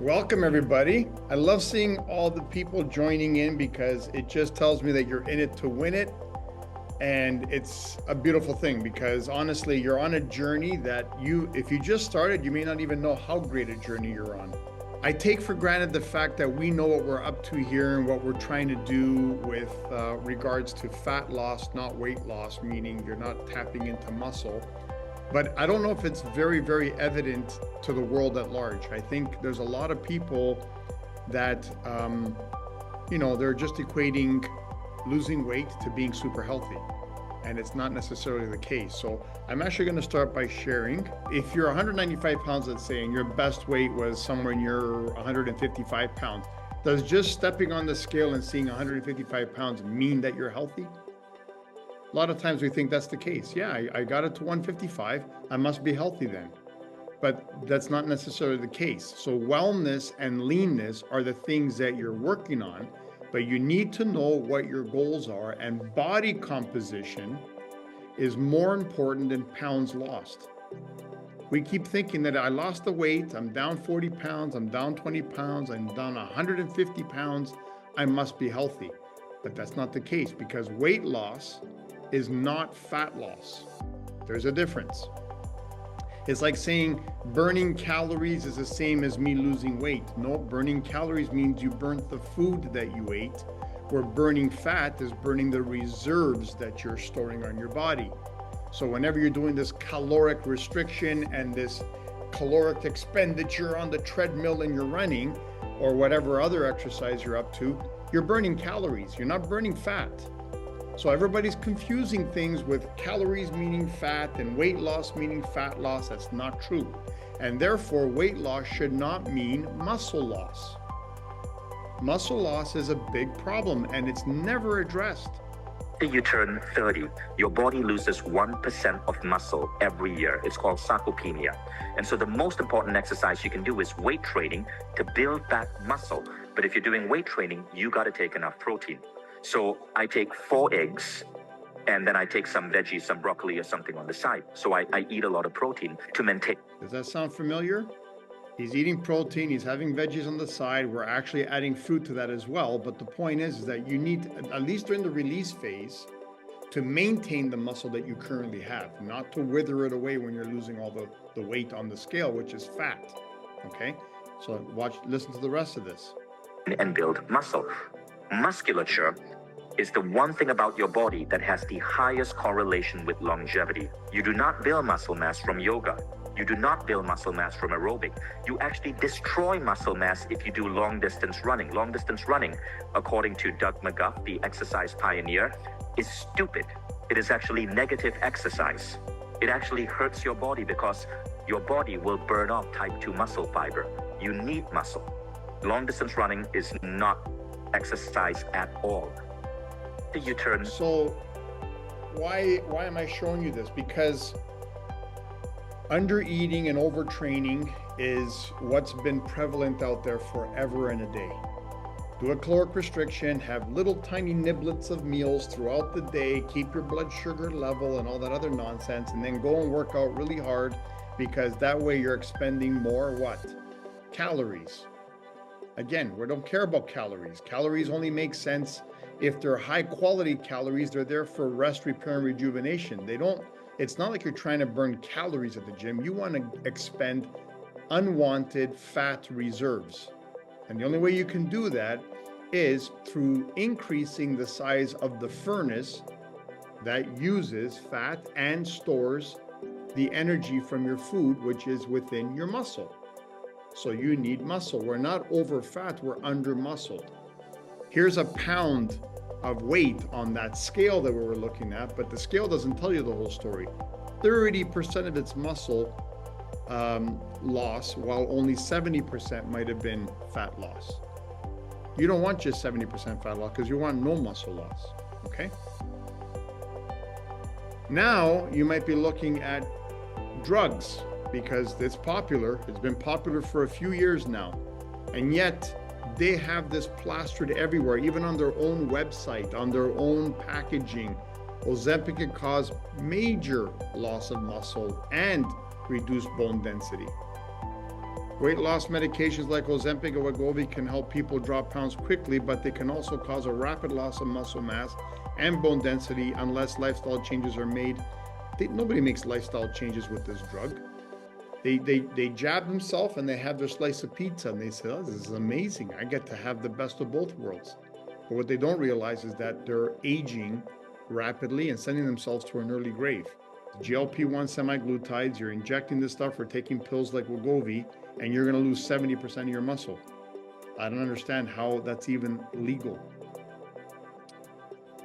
Welcome, everybody. I love seeing all the people joining in because it just tells me that you're in it to win it. And it's a beautiful thing because honestly, you're on a journey that if you just started, you may not even know how great a journey you're on. I take for granted the fact that we know what we're up to here and what we're trying to do with regards to fat loss, not weight loss, meaning you're not tapping into muscle. But I don't know if it's very, very evident to the world at large. I think there's a lot of people that, they're just equating losing weight to being super healthy. And it's not necessarily the case. So I'm actually going to start by sharing. If you're 195 pounds, let's say, and your best weight was somewhere near 155 pounds, does just stepping on the scale and seeing 155 pounds mean that you're healthy? A lot of times we think that's the case. Yeah, I got it to 155. I must be healthy then. But that's not necessarily the case. So wellness and leanness are the things that you're working on, but you need to know what your goals are, and body composition is more important than pounds lost. We keep thinking that I lost the weight, I'm down 40 pounds, I'm down 20 pounds, I'm down 150 pounds, I must be healthy. But that's not the case because weight loss is not fat loss. There's a difference. It's like saying burning calories is the same as me losing weight. No, burning calories means you burnt the food that you ate, where burning fat is burning the reserves that you're storing on your body. So whenever you're doing this caloric restriction and this caloric expenditure on the treadmill and you're running, or whatever other exercise you're up to, you're burning calories. You're not burning fat. So everybody's confusing things with calories meaning fat and weight loss meaning fat loss. That's not true. And therefore, weight loss should not mean muscle loss. Muscle loss is a big problem and it's never addressed. After you turn 30, your body loses 1% of muscle every year. It's called sarcopenia. And so the most important exercise you can do is weight training to build that muscle. But if you're doing weight training, you got to take enough protein. So I take 4 eggs and then I take some veggies, some broccoli or something on the side. So I eat a lot of protein to maintain. Does that sound familiar? He's eating protein, he's having veggies on the side. We're actually adding fruit to that as well. But the point is that you need, at least during the release phase, to maintain the muscle that you currently have, not to wither it away when you're losing all the weight on the scale, which is fat. Okay? So listen to the rest of this. And build muscle. Musculature is the one thing about your body that has the highest correlation with longevity. You do not build muscle mass from yoga. You do not build muscle mass from aerobic. You actually destroy muscle mass if you do long distance running. Long distance running, according to Doug McGuff, the exercise pioneer, is stupid. It is actually negative exercise. It actually hurts your body because your body will burn off type 2 muscle fiber. You need muscle. Long distance running is not exercise at all. You turn. So why am I showing you this? Because under eating and overtraining is what's been prevalent out there forever and a day. Do a caloric restriction, have little tiny niblets of meals throughout the day, keep your blood sugar level and all that other nonsense, and then go and work out really hard because that way you're expending more what? Calories. Again, we don't care about calories. Calories only make sense if they're high quality calories. They're there for rest, repair, and rejuvenation. It's not like you're trying to burn calories at the gym. You want to expend unwanted fat reserves. And the only way you can do that is through increasing the size of the furnace that uses fat and stores the energy from your food, which is within your muscle. So you need muscle. We're not over fat, we're under muscled. Here's a pound of weight on that scale that we were looking at, but the scale doesn't tell you the whole story. 30% of its muscle loss, while only 70% might have been fat loss. You don't want just 70% fat loss because you want no muscle loss, okay? Now you might be looking at drugs because it's popular. It's been popular for a few years now. And yet they have this plastered everywhere, even on their own website, on their own packaging. Ozempic can cause major loss of muscle and reduce bone density. Weight loss medications like Ozempic or Wegovy can help people drop pounds quickly, but they can also cause a rapid loss of muscle mass and bone density unless lifestyle changes are made. Nobody makes lifestyle changes with this drug. They jab themselves and they have their slice of pizza and they say, oh, this is amazing. I get to have the best of both worlds. But what they don't realize is that they're aging rapidly and sending themselves to an early grave. GLP-1 semaglutides, you're injecting this stuff or taking pills like Wegovy, and you're going to lose 70% of your muscle. I don't understand how that's even legal.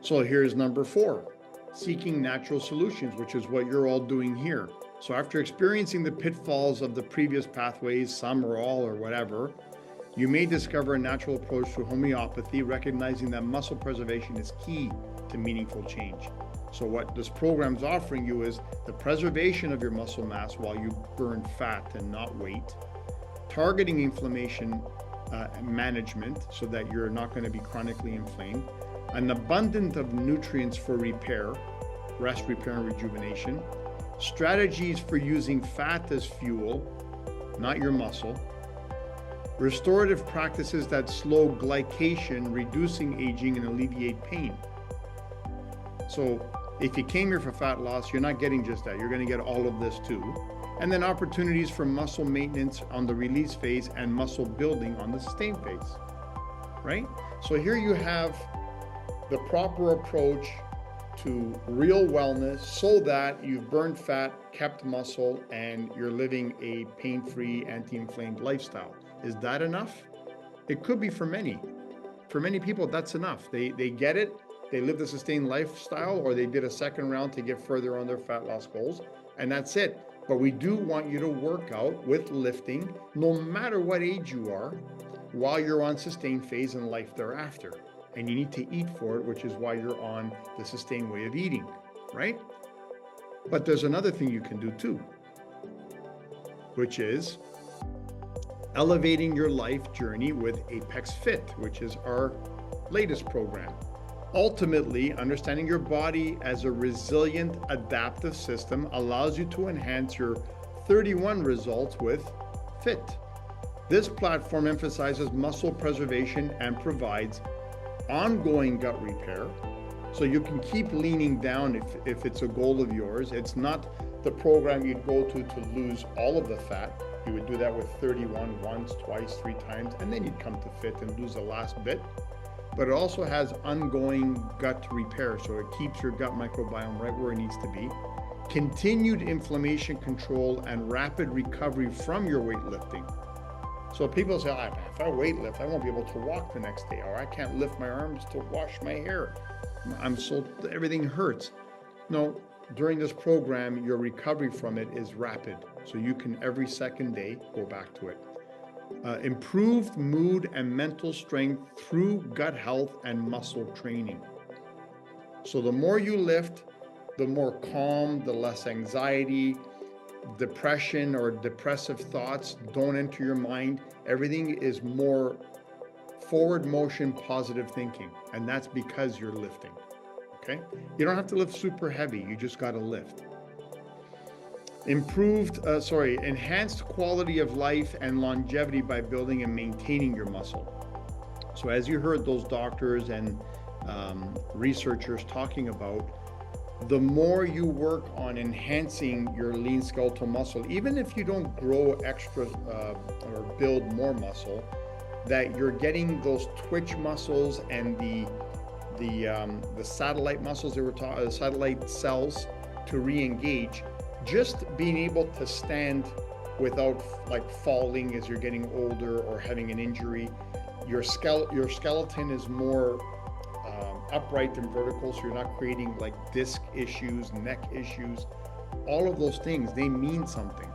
So here's number 4, seeking natural solutions, which is what you're all doing here. So after experiencing the pitfalls of the previous pathways, some or all or whatever, you may discover a natural approach to homeopathy, recognizing that muscle preservation is key to meaningful change. So what this program's offering you is the preservation of your muscle mass while you burn fat and not weight, targeting inflammation management so that you're not going to be chronically inflamed, an abundance of nutrients for repair, rest, repair, and rejuvenation, strategies for using fat as fuel, not your muscle, restorative practices that slow glycation, reducing aging and alleviate pain. So if you came here for fat loss, you're not getting just that. You're going to get all of this too. And then opportunities for muscle maintenance on the release phase and muscle building on the sustain phase, right? So here you have the proper approach to real wellness so that you've burned fat, kept muscle, and you're living a pain-free, anti-inflamed lifestyle. Is that enough? It could be for many. For many people, that's enough. They get it, they live the sustained lifestyle, or they did a second round to get further on their fat loss goals, and that's it. But we do want you to work out with lifting, no matter what age you are, while you're on sustained phase and life thereafter. And you need to eat for it, which is why you're on the sustained way of eating, right? But there's another thing you can do too, which is elevating your life journey with Apex Fit, which is our latest program. Ultimately, understanding your body as a resilient, adaptive system allows you to enhance your 31 results with Fit. This platform emphasizes muscle preservation and provides ongoing gut repair, so you can keep leaning down if it's a goal of yours. It's not the program you'd go to lose all of the fat. You would do that with 31 once, twice, 3 times, and then you'd come to Fit and lose the last bit. But it also has ongoing gut repair, so it keeps your gut microbiome right where it needs to be. Continued inflammation control and rapid recovery from your weightlifting. So people say, if I weightlift, I won't be able to walk the next day, or I can't lift my arms to wash my hair. Everything hurts. No, during this program, your recovery from it is rapid. So you can every second day go back to it. Improved mood and mental strength through gut health and muscle training. So the more you lift, the more calm, the less anxiety, depression or depressive thoughts don't enter your mind. Everything is more forward motion, positive thinking. And that's because you're lifting, okay? You don't have to lift super heavy. You just got to lift. Enhanced quality of life and longevity by building and maintaining your muscle. So as you heard those doctors and researchers talking about, the more you work on enhancing your lean skeletal muscle, even if you don't grow extra or build more muscle, that you're getting those twitch muscles and the satellite muscles they were talking, satellite cells to re-engage. Just being able to stand without like falling as you're getting older or having an injury. Your skeleton is more upright and vertical, so you're not creating like disc issues, neck issues. All of those things, they mean something.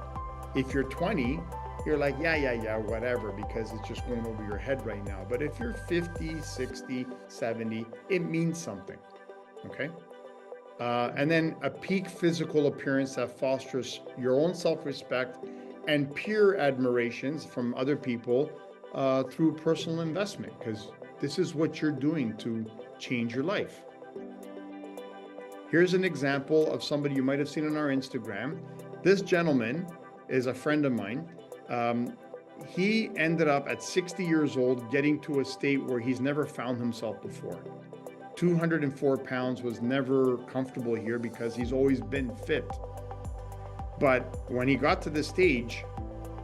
If you're 20, you're like, yeah, whatever, because it's just going over your head right now. But if you're 50, 60, 70, it means something, okay? And then a peak physical appearance that fosters your own self-respect and peer admirations from other people through personal investment, because this is what you're doing to change your life. Here's an example of somebody you might have seen on our Instagram. This gentleman is a friend of mine. he ended up at 60 years old getting to a state where he's never found himself before. 204 pounds was never comfortable here because he's always been fit. But when he got to this stage,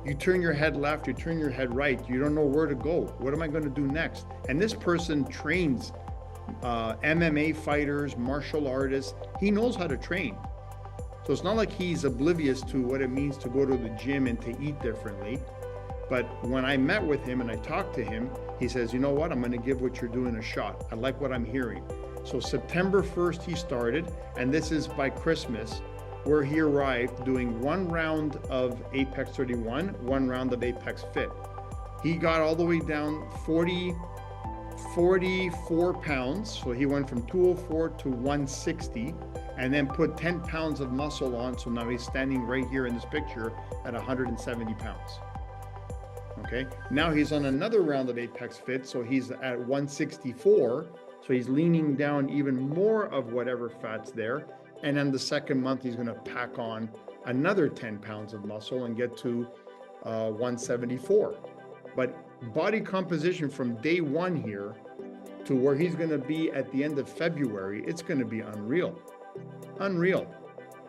you turn your head left, you turn your head right, you don't know where to go. What am I going to do next? And this person trains MMA fighters, martial artists. He knows how to train. So it's not like he's oblivious to what it means to go to the gym and to eat differently. But when I met with him and I talked to him, he says, you know what, I'm going to give what you're doing a shot. I like what I'm hearing. So September 1st, he started, and this is by Christmas, where he arrived doing 1 round of APEX31, 1 round of APEX Fit. He got all the way down 44 pounds. So he went from 204 to 160 and then put 10 pounds of muscle on. So now he's standing right here in this picture at 170 pounds. Okay, now he's on another round of APEX Fit. So he's at 164. So he's leaning down even more of whatever fat's there. And then the second month, he's going to pack on another 10 pounds of muscle and get to 174. But body composition from day one here to where he's going to be at the end of February, it's going to be unreal. Unreal.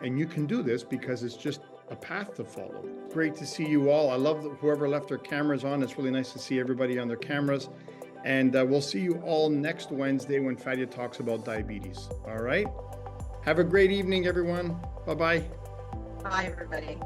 And you can do this because it's just a path to follow. Great to see you all. I love whoever left their cameras on. It's really nice to see everybody on their cameras. And we'll see you all next Wednesday when Fadia talks about diabetes. All right? Have a great evening, everyone. Bye-bye. Bye, everybody.